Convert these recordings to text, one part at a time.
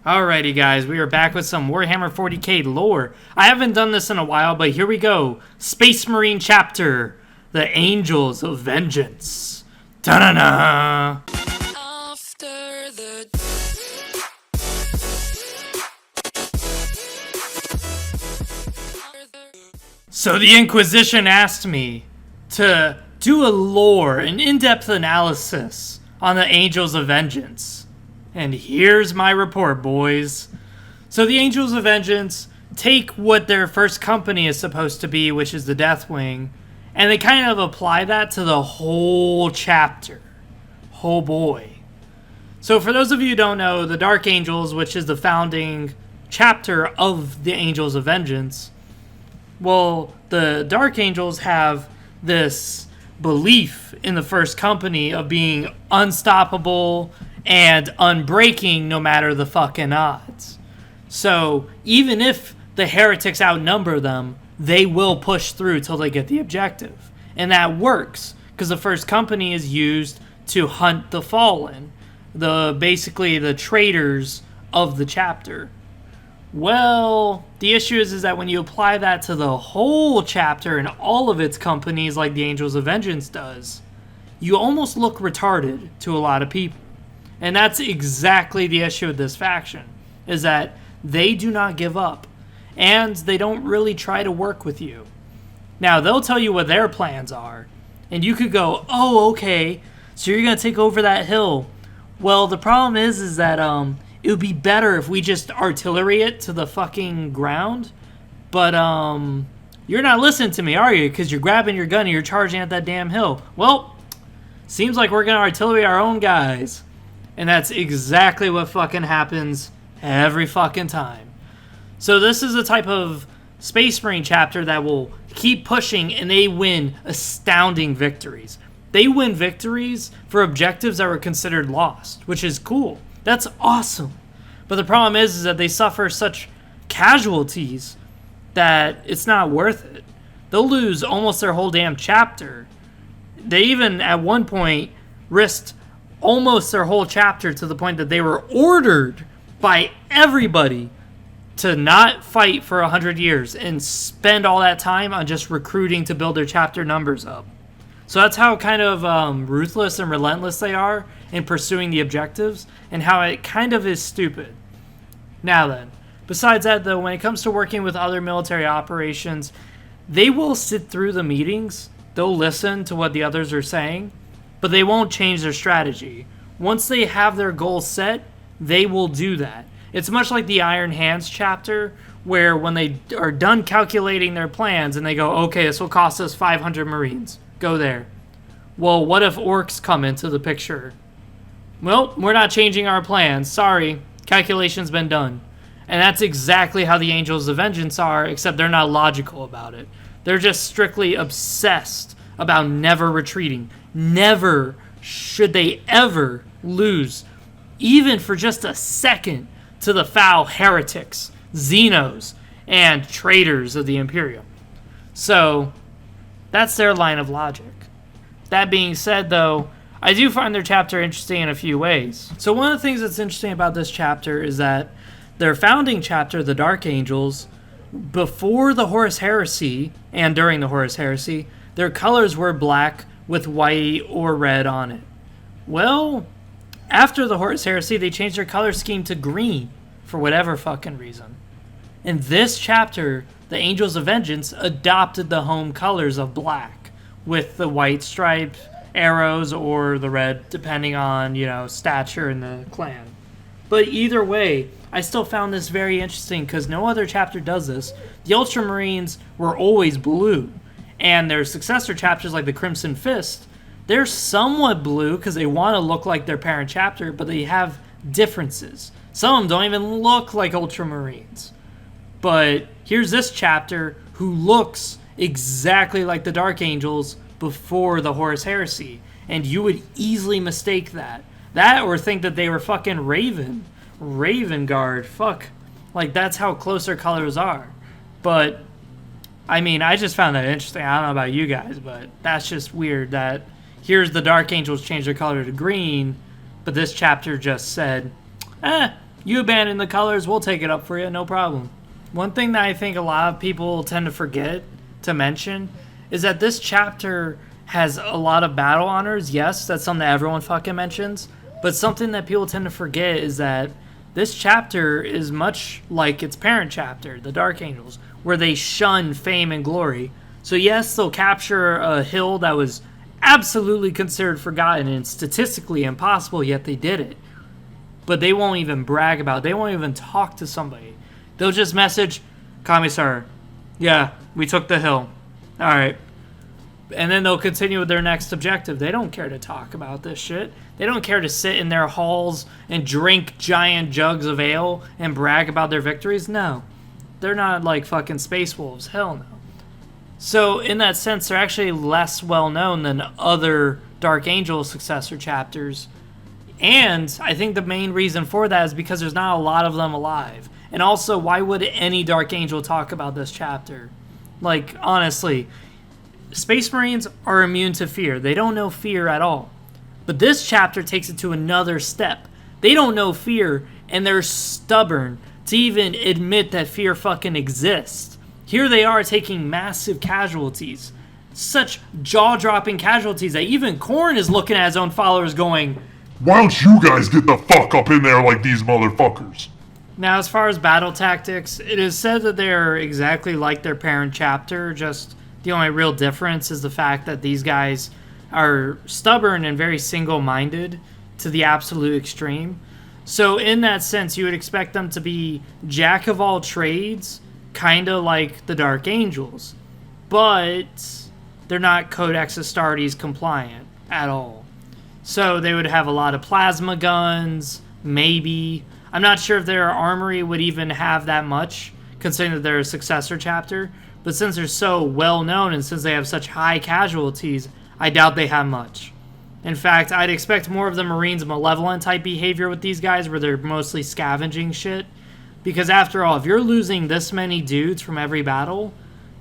Alrighty guys, we are back with some Warhammer 40K lore. I haven't done this in a while, but here we go. Space Marine Chapter, The Angels of Vengeance. Ta-da-da! After the... So the Inquisition asked me to do a lore, an in-depth analysis on the Angels of Vengeance. And here's my report, boys. So the Angels of Vengeance take what their first company is supposed to be, which is the Deathwing, and they kind of apply that to the whole chapter. Oh boy. So for those of you who don't know, the Dark Angels, which is the founding chapter of the Angels of Vengeance, well, the Dark Angels have this belief in the first company of being unstoppable and unbreaking no matter the fucking odds. So even if the heretics outnumber them, they will push through till they get the objective. And that works, because the first company is used to hunt the fallen, basically the traitors of the chapter. Well, the issue is that when you apply that to the whole chapter and all of its companies like the Angels of Vengeance does, you almost look retarded to a lot of people. And that's exactly the issue with this faction, is that they do not give up, and they don't really try to work with you. Now, they'll tell you what their plans are, and you could go, oh, okay, so you're going to take over that hill. Well, the problem is that it would be better if we just artillery it to the fucking ground, but you're not listening to me, are you? Because you're grabbing your gun and you're charging at that damn hill. Well, seems like we're going to artillery our own guys. And that's exactly what fucking happens every fucking time. So this is a type of Space Marine chapter that will keep pushing, and they win astounding victories. They win victories for objectives that were considered lost, which is cool. That's awesome. But the problem is that they suffer such casualties that it's not worth it. They'll lose almost their whole damn chapter. They even, at one point, risked almost their whole chapter to the point that they were ordered by everybody to not fight for 100 years and spend all that time on just recruiting to build their chapter numbers up. So that's how kind of ruthless and relentless they are in pursuing the objectives, and how it kind of is stupid. Now then, besides that though, when it comes to working with other military operations, they will sit through the meetings, they'll listen to what the others are saying, but they won't change their strategy. Once they have their goal set, they will do that. It's much like the Iron Hands chapter, where when they are done calculating their plans and they go, okay, this will cost us 500 Marines. Go there. Well, what if orcs come into the picture? Well, we're not changing our plans. Sorry, calculation's been done. And that's exactly how the Angels of Vengeance are, except they're not logical about it. They're just strictly obsessed about never retreating. Never should they ever lose, even for just a second, to the foul heretics, Xenos, and traitors of the Imperium. So, that's their line of logic. That being said, though, I do find their chapter interesting in a few ways. So one of the things that's interesting about this chapter is that their founding chapter, the Dark Angels, before the Horus Heresy, and during the Horus Heresy, their colors were black with white or red on it. Well, after the Horus Heresy, they changed their color scheme to green for whatever fucking reason. In this chapter, the Angels of Vengeance adopted the home colors of black with the white striped arrows or the red, depending on, stature in the clan. But either way, I still found this very interesting because no other chapter does this. The Ultramarines were always blue, and their successor chapters like the Crimson Fist, they're somewhat blue because they want to look like their parent chapter, but they have differences. Some of them don't even look like Ultramarines. But here's this chapter who looks exactly like the Dark Angels before the Horus Heresy, and you would easily mistake that. That or think that they were fucking Raven Guard. Fuck. Like, that's how close their colors are. But, I mean, I just found that interesting. I don't know about you guys, but that's just weird that here's the Dark Angels change their color to green, but this chapter just said, You abandon the colors, we'll take it up for you, no problem. One thing that I think a lot of people tend to forget to mention is that this chapter has a lot of battle honors. Yes, that's something that everyone fucking mentions. But something that people tend to forget is that this chapter is much like its parent chapter, the Dark Angels, where they shun fame and glory. So yes, they'll capture a hill that was absolutely considered forgotten and statistically impossible, yet they did it. But they won't even brag about it. They won't even talk to somebody. They'll just message, Commissar, yeah, we took the hill. All right. And then they'll continue with their next objective. They don't care to talk about this shit. They don't care to sit in their halls and drink giant jugs of ale and brag about their victories. No. They're not like fucking space wolves. Hell no. So in that sense, they're actually less well known than other Dark Angel successor chapters. And I think the main reason for that is because there's not a lot of them alive. And also, why would any Dark Angel talk about this chapter? Like, honestly, Space Marines are immune to fear. They don't know fear at all. But this chapter takes it to another step. They don't know fear, and they're stubborn to even admit that fear fucking exists. Here they are taking massive casualties. Such jaw-dropping casualties that even Khorne is looking at his own followers going, "Why don't you guys get the fuck up in there like these motherfuckers?" Now, as far as battle tactics, it is said that they're exactly like their parent chapter, just the only real difference is the fact that these guys are stubborn and very single-minded to the absolute extreme. So in that sense, you would expect them to be jack of all trades, kind of like the Dark Angels. But they're not Codex Astartes compliant at all. So they would have a lot of plasma guns, maybe. I'm not sure if their armory would even have that much, considering that they're a successor chapter. But since they're so well known and since they have such high casualties, I doubt they have much. In fact, I'd expect more of the Marines' malevolent type behavior with these guys where they're mostly scavenging shit. Because after all, if you're losing this many dudes from every battle,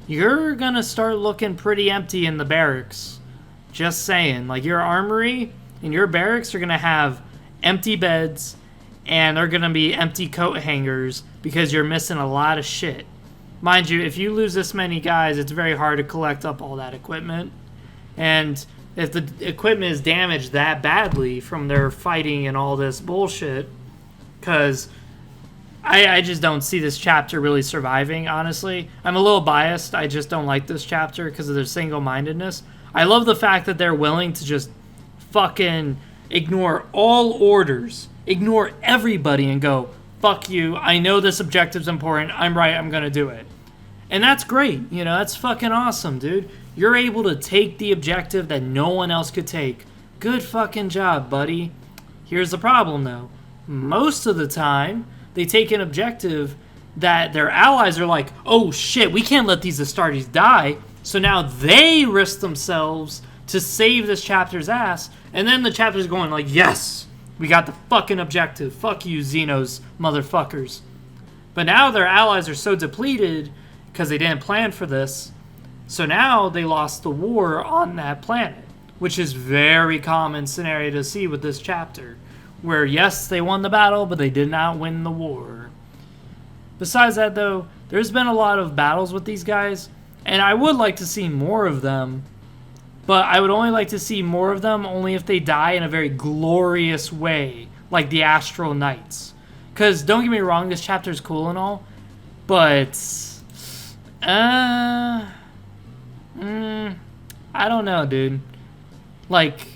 you're gonna start looking pretty empty in the barracks. Just saying. Like, your armory and your barracks are gonna have empty beds and they're gonna be empty coat hangers because you're missing a lot of shit. Mind you, if you lose this many guys, it's very hard to collect up all that equipment. And if the equipment is damaged that badly from their fighting and all this bullshit, because I just don't see this chapter really surviving, honestly. I'm a little biased. I just don't like this chapter because of their single-mindedness. I love the fact that they're willing to just fucking ignore all orders, ignore everybody and go, fuck you, I know this objective's important, I'm right, I'm gonna do it. And that's great, you know, that's fucking awesome, dude. You're able to take the objective that no one else could take. Good fucking job, buddy. Here's the problem, though. Most of the time, they take an objective that their allies are like, oh shit, we can't let these Astartes die, so now they risk themselves to save this chapter's ass, and then the chapter's going like, yes, we got the fucking objective. Fuck you, Xenos, motherfuckers. But now their allies are so depleted because they didn't plan for this, so now they lost the war on that planet, which is very common scenario to see with this chapter, where yes, they won the battle, but they did not win the war. Besides that, though, there's been a lot of battles with these guys, and I would like to see more of them, but I would only like to see more of them only if they die in a very glorious way, like the Astral Knights. Because, don't get me wrong, this chapter is cool and all, but I don't know, dude. Like,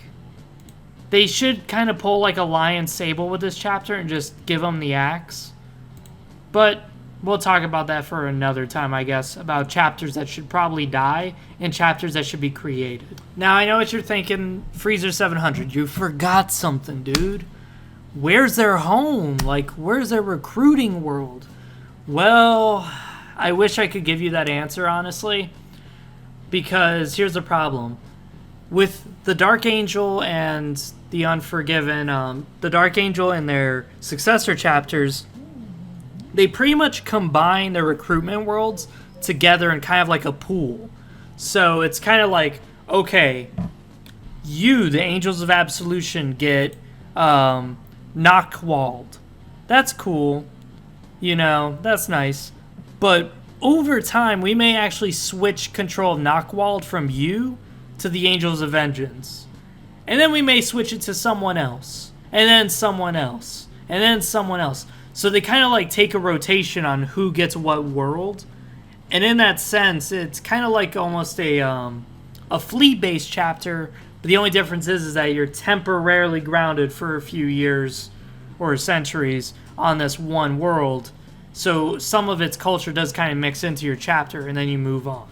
they should kind of pull like a lion sable with this chapter and just give them the axe. But we'll talk about that for another time, I guess, about chapters that should probably die and chapters that should be created. Now, I know what you're thinking, Freezer 700, you forgot something, dude. Where's their home? Like, where's their recruiting world? Well, I wish I could give you that answer, honestly, because here's the problem. With the Dark Angel and the Unforgiven, the Dark Angel and their successor chapters, they pretty much combine their recruitment worlds together in kind of like a pool. So it's kind of like, okay, you, the Angels of Absolution, get Knockwald. that's cool. You know, that's nice. But over time, we may actually switch control of Knockwald from you to the Angels of Vengeance. And then we may switch it to someone else. And then someone else. And then someone else. So they kind of like take a rotation on who gets what world. And in that sense, it's kind of like almost a fleet-based chapter. But the only difference is that you're temporarily grounded for a few years or centuries on this one world. So some of its culture does kind of mix into your chapter, and then you move on.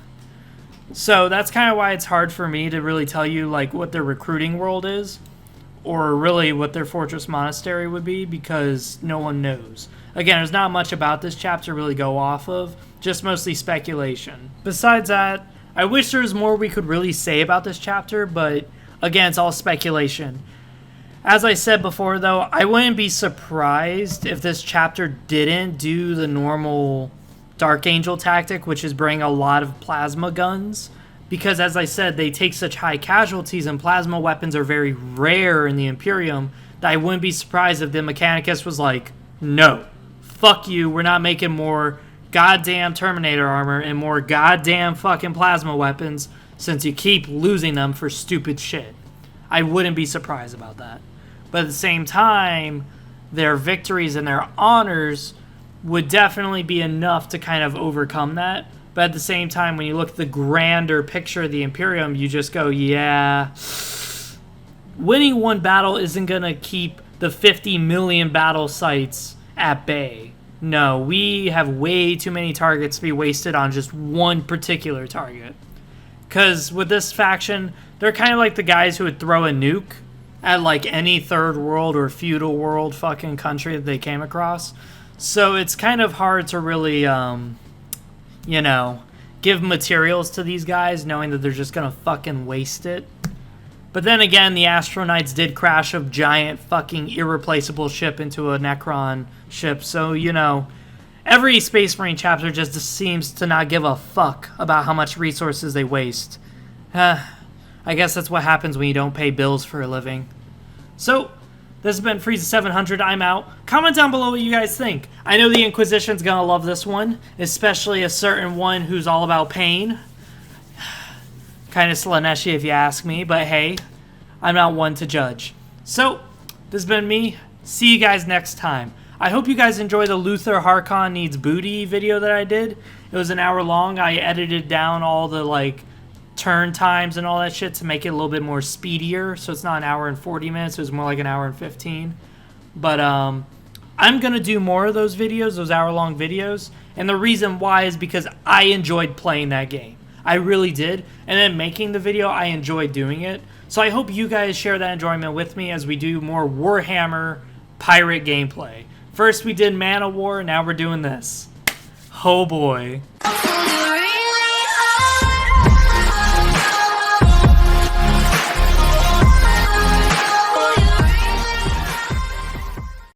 So that's kind of why it's hard for me to really tell you like what their recruiting world is, or really what their fortress monastery would be, because no one knows. Again, there's not much about this chapter to really go off of, just mostly speculation. Besides that, I wish there was more we could really say about this chapter, but again, it's all speculation. As I said before, though, I wouldn't be surprised if this chapter didn't do the normal Dark Angel tactic, which is bring a lot of plasma guns, because as I said, they take such high casualties and plasma weapons are very rare in the Imperium that I wouldn't be surprised if the Mechanicus was like, no, fuck you, we're not making more goddamn Terminator armor and more goddamn fucking plasma weapons since you keep losing them for stupid shit. I wouldn't be surprised about that. But at the same time, their victories and their honors would definitely be enough to kind of overcome that. But at the same time, when you look at the grander picture of the Imperium, you just go, yeah, winning one battle isn't going to keep the 50 million battle sites at bay. No, we have way too many targets to be wasted on just one particular target. Because with this faction, they're kind of like the guys who would throw a nuke at like any third world or feudal world fucking country that they came across. So it's kind of hard to really, you know, give materials to these guys knowing that they're just gonna fucking waste it. But then again, the Astronauts did crash a giant fucking irreplaceable ship into a Necron ship. So, you know, every Space Marine chapter just seems to not give a fuck about how much resources they waste. I guess that's what happens when you don't pay bills for a living. So, this has been Frieza 700. I'm out. Comment down below what you guys think. I know the Inquisition's gonna love this one, especially a certain one who's all about pain. Kind of Slaneshi if you ask me, but hey, I'm not one to judge. So, this has been me. See you guys next time. I hope you guys enjoy the Luther Harkon Needs Booty video that I did. It was an hour long. I edited down all the, like, turn times and all that shit to make it a little bit more speedier, so it's not an hour and 40 minutes, it was more like an hour and 15. But I'm gonna do more of those videos, those hour-long videos, and the reason why is because I enjoyed playing that game. I really did, and then making the video, I enjoyed doing it. So I hope you guys share that enjoyment with me as we do more Warhammer pirate gameplay. First we did Man of War, now we're doing this. Oh boy.